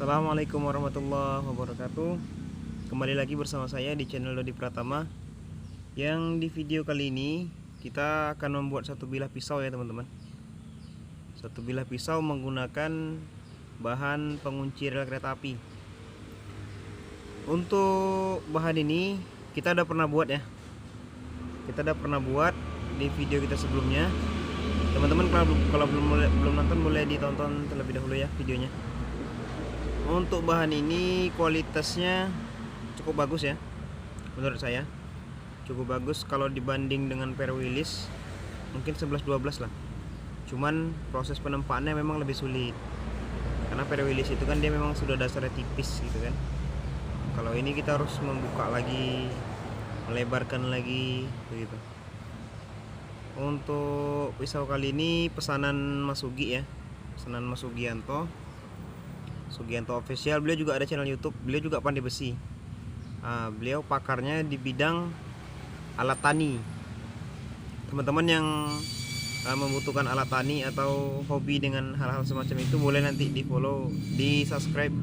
Assalamualaikum warahmatullahi wabarakatuh. Kembali lagi bersama saya di channel Dodi Pratama. Yang di video kali ini kita akan membuat satu bilah pisau ya teman-teman. Satu bilah pisau menggunakan bahan pengunci rel kereta api. Untuk bahan ini kita udah pernah buat ya. Kita udah pernah buat di video kita sebelumnya. Teman-teman kalau belum nonton boleh ditonton terlebih dahulu ya videonya. Untuk bahan ini kualitasnya cukup bagus ya, menurut saya cukup bagus. Kalau dibanding dengan Pero Willis mungkin 11-12 lah. Cuman proses penempaannya memang lebih sulit, karena Pero Willis itu kan dia memang sudah dasarnya tipis gitu kan. Kalau ini kita harus membuka lagi, melebarkan lagi begitu. Untuk pisau kali ini pesanan Mas Sugi ya, pesanan Mas Sugianto official. Beliau juga ada channel YouTube, beliau juga pandai besi. Beliau pakarnya di bidang alat tani. Teman-teman yang membutuhkan alat tani atau hobi dengan hal-hal semacam itu boleh nanti di follow, di subscribe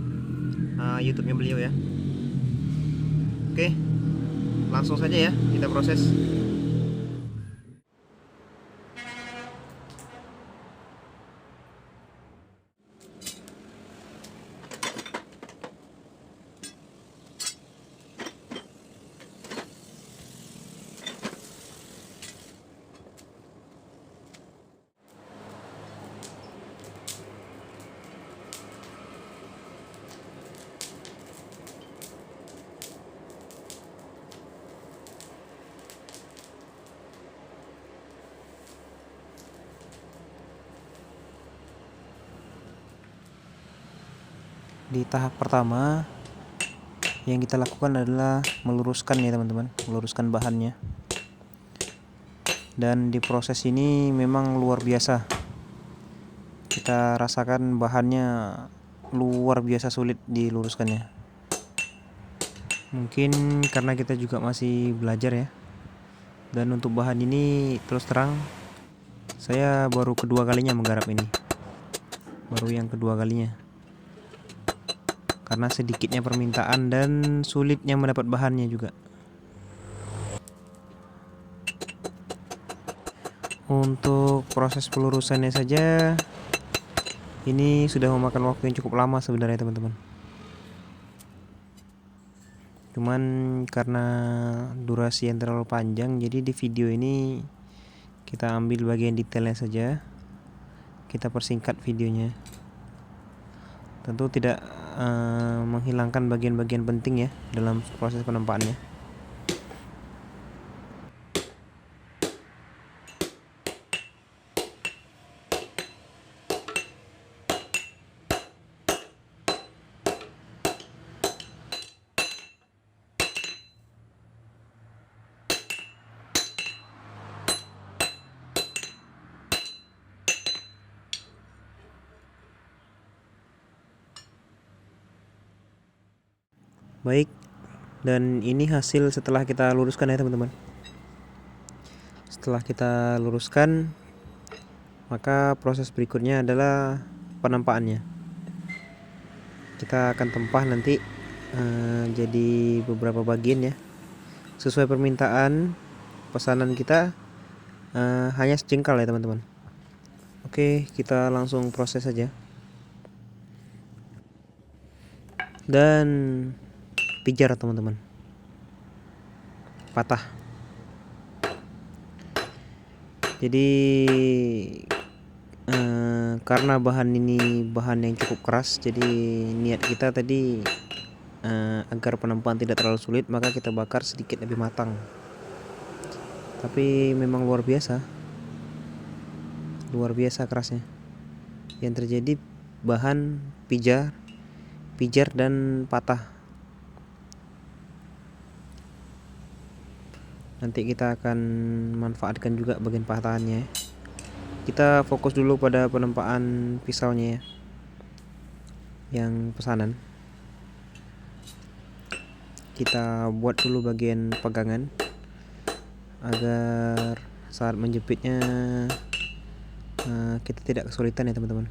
YouTube-nya beliau ya. Oke, langsung saja ya kita proses. Di tahap pertama yang kita lakukan adalah meluruskan ya teman-teman, meluruskan bahannya. Dan di proses ini memang luar biasa. Kita rasakan bahannya luar biasa sulit diluruskannya. Mungkin karena kita juga masih belajar ya. Dan untuk bahan ini terus terang saya baru kedua kalinya menggarap ini. Baru yang kedua kalinya. Karena sedikitnya permintaan dan sulitnya mendapat bahannya juga. Untuk proses pelurusannya saja ini sudah memakan waktu yang cukup lama sebenarnya teman-teman. Cuman karena durasi yang terlalu panjang, jadi di video ini kita ambil bagian detailnya saja, kita persingkat videonya. Tentu tidak menghilangkan bagian-bagian penting ya dalam proses penempaannya. Baik, dan ini hasil setelah kita luruskan ya teman-teman. Setelah kita luruskan, maka proses berikutnya adalah penempaannya. Kita akan tempah nanti jadi beberapa bagian ya, sesuai permintaan pesanan kita, hanya sejengkal ya teman-teman. Oke, kita langsung proses saja. Dan pijar teman-teman, patah. Jadi karena bahan ini bahan yang cukup keras, jadi niat kita tadi agar penempaan tidak terlalu sulit, maka kita bakar sedikit lebih matang. Tapi memang luar biasa kerasnya. Yang terjadi bahan pijar dan patah. Nanti kita akan manfaatkan juga bagian patahannya. Kita fokus dulu pada penempaan pisaunya ya, yang pesanan. Kita buat dulu bagian pegangan agar saat menjepitnya kita tidak kesulitan ya teman-teman.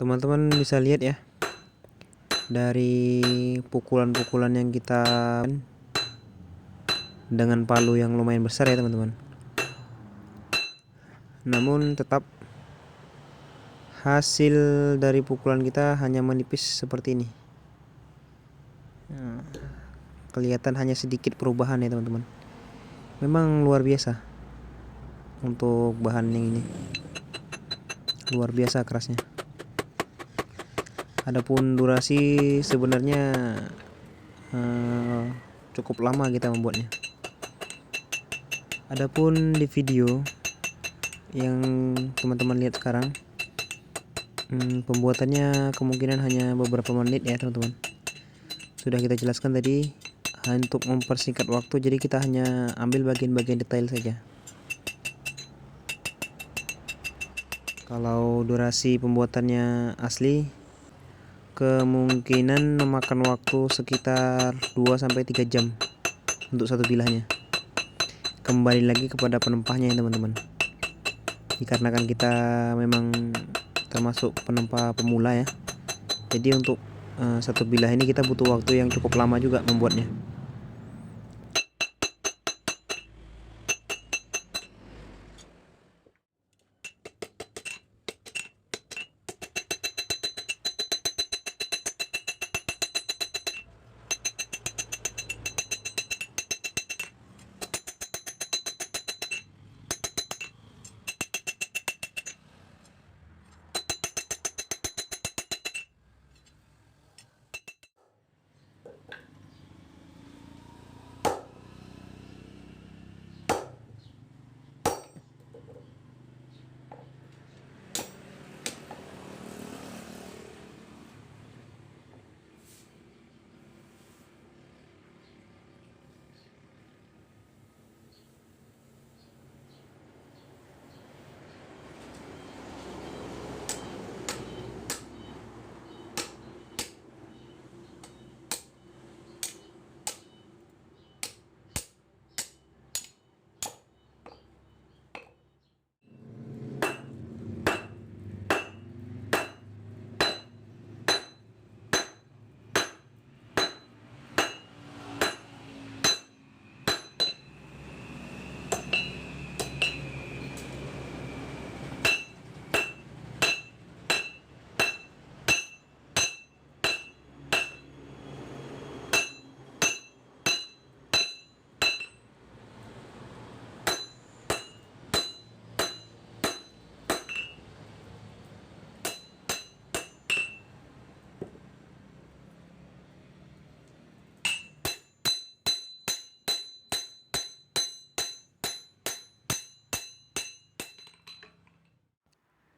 Teman-teman bisa lihat ya, dari pukulan-pukulan yang kita dengan palu yang lumayan besar ya teman-teman. Namun tetap hasil dari pukulan kita hanya menipis seperti ini. Nah, kelihatan hanya sedikit perubahan ya teman-teman. Memang luar biasa untuk bahan yang ini, luar biasa kerasnya. Adapun durasi sebenarnya cukup lama kita membuatnya. Adapun di video yang teman-teman lihat sekarang, pembuatannya kemungkinan hanya beberapa menit ya teman-teman. Sudah kita jelaskan tadi, untuk mempersingkat waktu, jadi kita hanya ambil bagian-bagian detail saja. Kalau durasi pembuatannya asli, kemungkinan memakan waktu sekitar 2-3 jam untuk satu bilahnya. Kembali lagi kepada penempahnya ya teman-teman. Dikarenakan kita memang termasuk penempa pemula ya, jadi untuk satu bilah ini kita butuh waktu yang cukup lama juga membuatnya.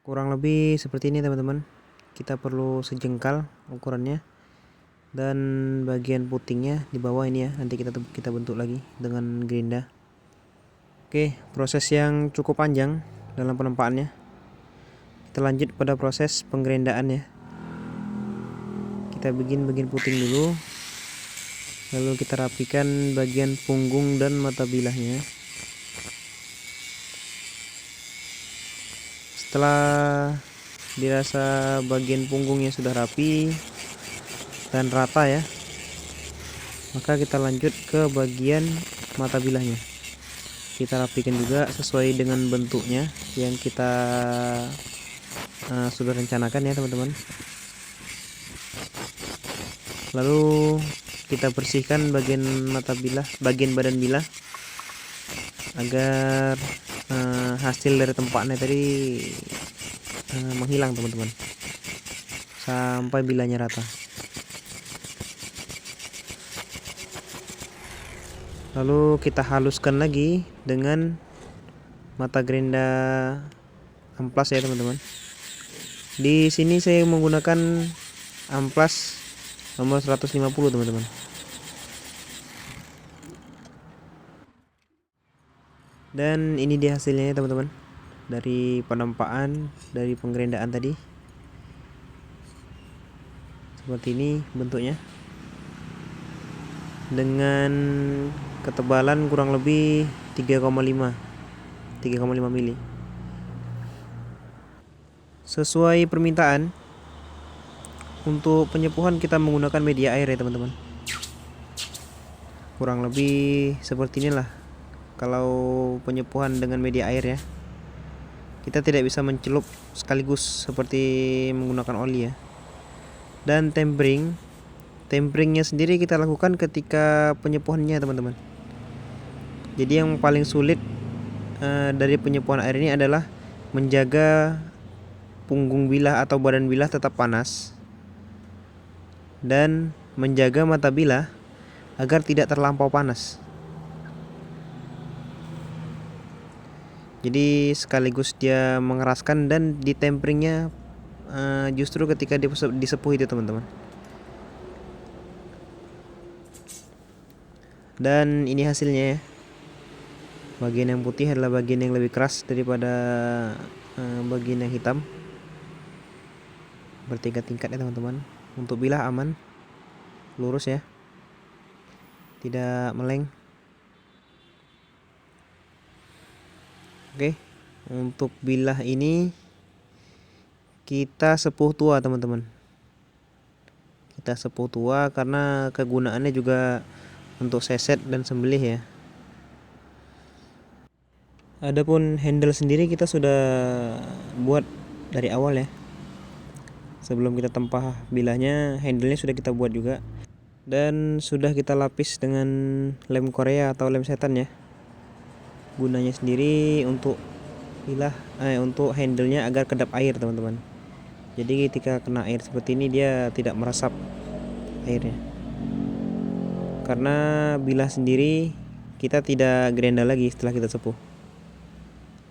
Kurang lebih seperti ini teman-teman. Kita perlu sejengkal ukurannya, dan bagian putingnya di bawah ini ya, nanti kita bentuk lagi dengan gerinda. Oke, proses yang cukup panjang dalam penempaannya. Kita lanjut pada proses penggerindaan ya. Kita bikin bagian puting dulu, lalu kita rapikan bagian punggung dan mata bilahnya. Setelah dirasa bagian punggungnya sudah rapi dan rata ya, maka kita lanjut ke bagian mata bilahnya. Kita rapikan juga sesuai dengan bentuknya yang kita sudah rencanakan ya teman-teman. Lalu kita bersihkan bagian mata bilah, bagian badan bilah, agar hasil dari tempatnya tadi menghilang teman-teman, sampai bilahnya rata. Lalu kita haluskan lagi dengan mata gerinda amplas ya teman-teman. Di sini saya menggunakan amplas nomor 150 teman-teman. Dan ini dia hasilnya ya teman-teman, dari penempaan dari penggerindaan tadi. Seperti ini bentuknya, dengan ketebalan kurang lebih 3,5 mili. Sesuai permintaan, Untuk penyepuhan kita menggunakan media air ya teman-teman. Kurang lebih seperti inilah kalau penyepuhan dengan media air ya. Kita tidak bisa mencelup sekaligus seperti menggunakan oli ya. Dan temperingnya sendiri kita lakukan ketika penyepuhannya teman-teman. Jadi yang paling sulit dari penyepuhan air ini adalah menjaga punggung bilah atau badan bilah tetap panas dan menjaga mata bilah agar tidak terlampau panas. Jadi sekaligus dia mengeraskan, dan di temperingnya justru ketika disepuh itu teman-teman. Dan ini hasilnya ya. Bagian yang putih adalah bagian yang lebih keras daripada bagian yang hitam. Bertingkat-tingkat ya teman-teman. Untuk bilah aman, lurus ya, tidak meleng. Oke, untuk bilah ini kita sepuh tua teman-teman. Kita sepuh tua karena kegunaannya juga untuk seset dan sembelih ya. Adapun handle sendiri kita sudah buat dari awal ya. Sebelum kita tempah bilahnya, handlenya sudah kita buat juga. Dan sudah kita lapis dengan lem Korea atau lem setan ya. Gunanya sendiri untuk bilah untuk handlenya agar kedap air teman-teman. Jadi ketika kena air seperti ini dia tidak meresap airnya. Karena bilah sendiri kita tidak gerenda lagi setelah kita sepuh.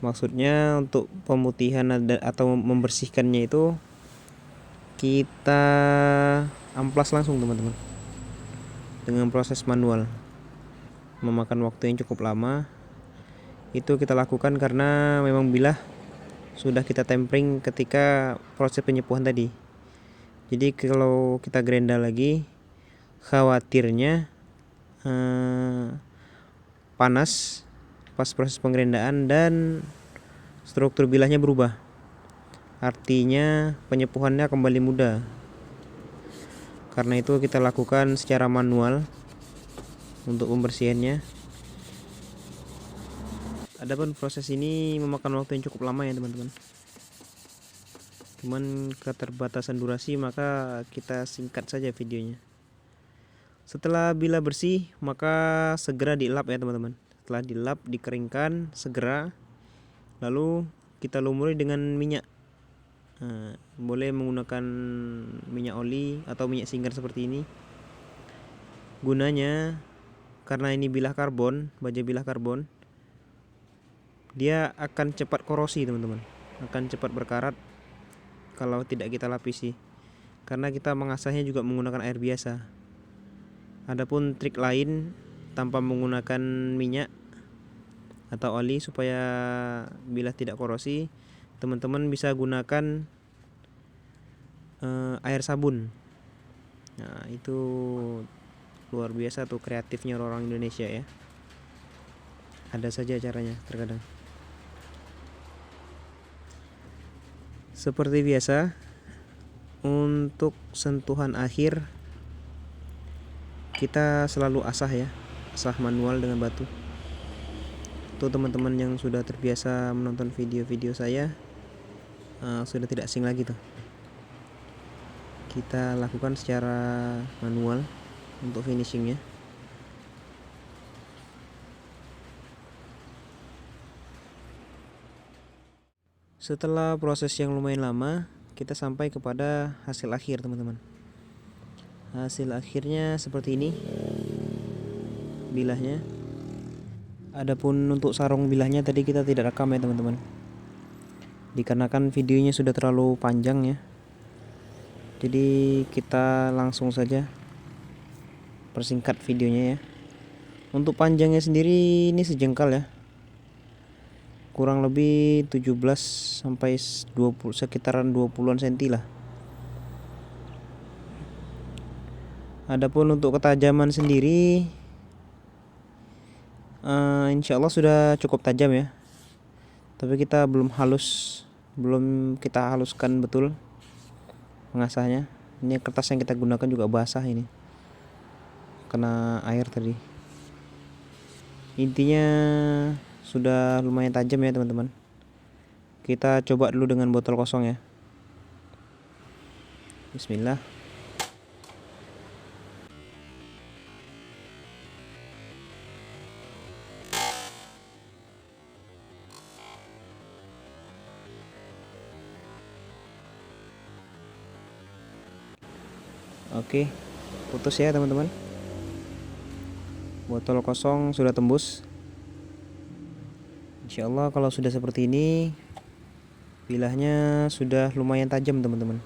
Maksudnya untuk pemutihan atau membersihkannya itu kita amplas langsung teman-teman, dengan proses manual, memakan waktu yang cukup lama. Itu kita lakukan karena memang bilah sudah kita tempering ketika proses penyepuhan tadi. Jadi kalau kita gerenda lagi, khawatirnya panas pas proses penggerendaan dan struktur bilahnya berubah. Artinya penyepuhannya kembali mudah. Karena itu kita lakukan secara manual untuk pembersihannya. Adapun proses ini memakan waktu yang cukup lama ya teman-teman. Cuman keterbatasan durasi maka kita singkat saja videonya. Setelah bilah bersih maka segera dilap ya teman-teman. Setelah dilap, dikeringkan segera, lalu kita lumuri dengan minyak. Boleh menggunakan minyak oli atau minyak singgan seperti ini. Gunanya karena ini bilah karbon, baja bilah karbon, dia akan cepat korosi teman-teman, akan cepat berkarat kalau tidak kita lapisi, karena kita mengasahnya juga menggunakan air biasa. Adapun trik lain tanpa menggunakan minyak atau oli supaya bilah tidak korosi, teman-teman bisa gunakan air sabun. Nah itu luar biasa tuh kreatifnya orang Indonesia ya. Ada saja caranya terkadang. Seperti biasa, untuk sentuhan akhir kita selalu asah ya, asah manual dengan batu. Tuh teman-teman yang sudah terbiasa menonton video-video saya sudah tidak asing lagi tuh. Kita lakukan secara manual untuk finishingnya. Setelah proses yang lumayan lama, kita sampai kepada hasil akhir teman-teman. Hasil akhirnya seperti ini bilahnya. Adapun untuk sarung bilahnya tadi kita tidak rekam ya teman-teman, dikarenakan videonya sudah terlalu panjang ya. Jadi kita langsung saja persingkat videonya ya. Untuk panjangnya sendiri ini sejengkal ya, kurang lebih 17 sampai 20, sekitaran 20-an cm lah. Adapun untuk ketajaman sendiri insya Allah sudah cukup tajam ya, tapi kita belum kita haluskan betul mengasahnya. Ini kertas yang kita gunakan juga basah, ini kena air tadi. Intinya sudah lumayan tajam ya teman-teman. Kita coba dulu dengan botol kosong ya. Bismillah. Oke, putus ya teman-teman. Botol kosong sudah tembus. Insya Allah kalau sudah seperti ini, bilahnya sudah lumayan tajam teman-teman.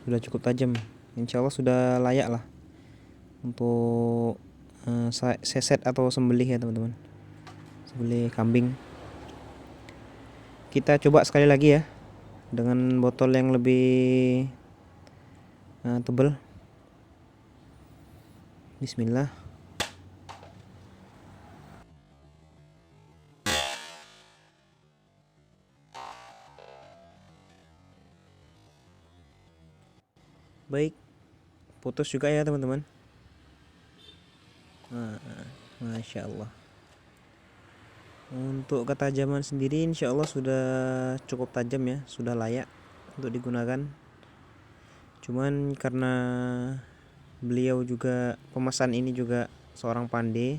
Sudah cukup tajam. Insya Allah sudah layak lah untuk seset atau sembelih ya teman-teman. Sembelih kambing. Kita coba sekali lagi ya dengan botol yang lebih tebal. Bismillah. Baik, putus juga ya teman-teman. Masya Allah. Untuk ketajaman sendiri insya Allah sudah cukup tajam ya, sudah layak untuk digunakan. Cuman karena beliau juga pemesan ini juga seorang pandai,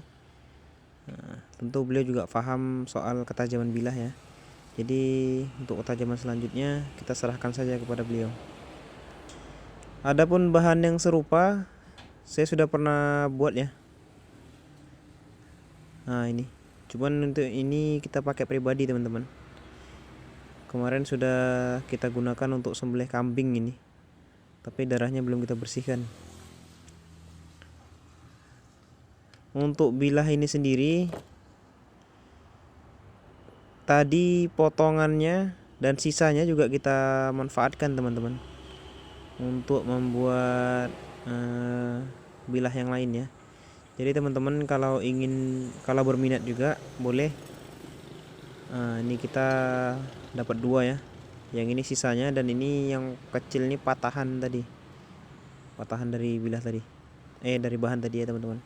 tentu beliau juga paham soal ketajaman bilah ya. Jadi untuk ketajaman selanjutnya kita serahkan saja kepada beliau. Adapun bahan yang serupa saya sudah pernah buat ya. Nah ini, cuman untuk ini kita pakai pribadi teman-teman. Kemarin sudah kita gunakan untuk sembelih kambing ini, tapi darahnya belum kita bersihkan. Untuk bilah ini sendiri, tadi potongannya dan sisanya juga kita manfaatkan teman-teman untuk membuat bilah yang lain ya. Jadi teman-teman kalau berminat juga boleh. Ini kita dapat dua ya. Yang ini sisanya dan ini yang kecil ini patahan tadi. Patahan dari bilah tadi. Dari bahan tadi ya teman-teman.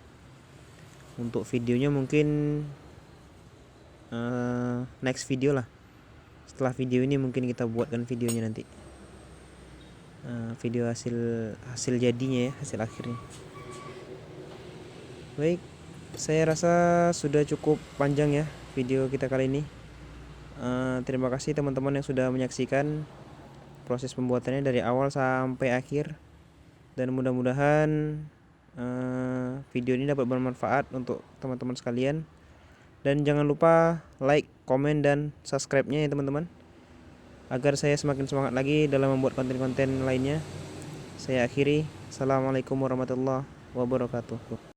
Untuk videonya mungkin next video lah. Setelah video ini mungkin kita buatkan videonya nanti. Video hasil jadinya ya, hasil akhirnya. Baik, saya rasa sudah cukup panjang ya video kita kali ini. Terima kasih teman-teman yang sudah menyaksikan proses pembuatannya dari awal sampai akhir, dan mudah-mudahan video ini dapat bermanfaat untuk teman-teman sekalian. Dan jangan lupa like, komen, dan subscribe-nya ya teman-teman, agar saya semakin semangat lagi dalam membuat konten-konten lainnya. Saya akhiri. Assalamualaikum warahmatullahi wabarakatuh.